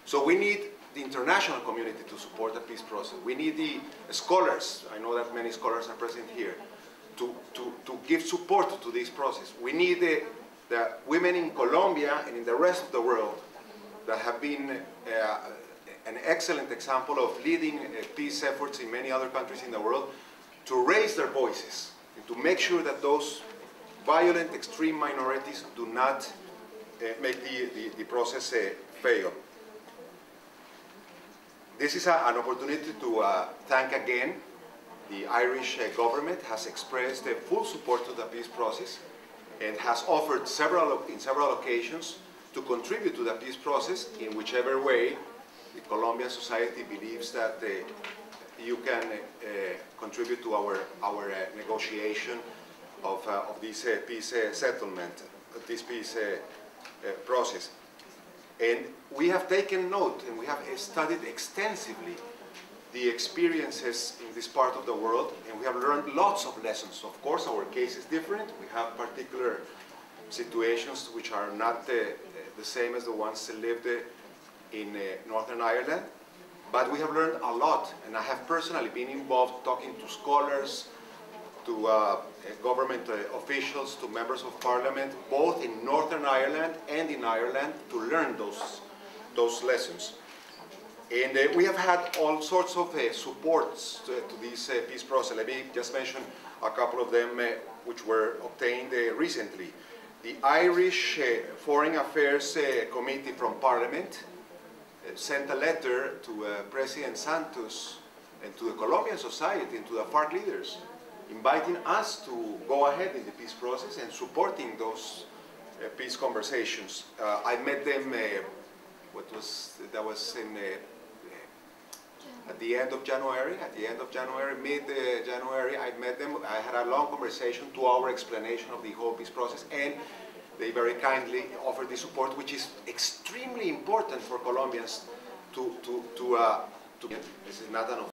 Speaker 8: So we need the international community to support the peace process. We need the scholars, I know that many scholars are present here, to give support to this process. We need the women in Colombia and in the rest of the world that have been an excellent example of leading peace efforts in many other countries in the world to raise their voices and to make sure that those violent extreme minorities do not make the process fail. This is an opportunity to thank again the Irish government has expressed full support to the peace process and has offered in several occasions to contribute to the peace process in whichever way the Colombian society believes that you can contribute to our negotiation of this peace settlement, this peace process. And we have taken note and we have studied extensively the experiences in this part of the world, and we have learned lots of lessons. Of course, our case is different. We have particular situations which are not the same as the ones lived in Northern Ireland, but we have learned a lot, and I have personally been involved talking to scholars, to government officials, to members of parliament, both in Northern Ireland and in Ireland, to learn those lessons. And we have had all sorts of supports to this peace process. Let me just mention a couple of them which were obtained recently. The Irish Foreign Affairs Committee from Parliament sent a letter to President Santos and to the Colombian society and to the FARC leaders, inviting us to go ahead in the peace process and supporting those peace conversations. I met them, that was in, at the end of January, mid-January, I met them. I had a long conversation, 2-hour explanation of the whole peace process, and they very kindly offered the support, which is extremely important for Colombians to this is not an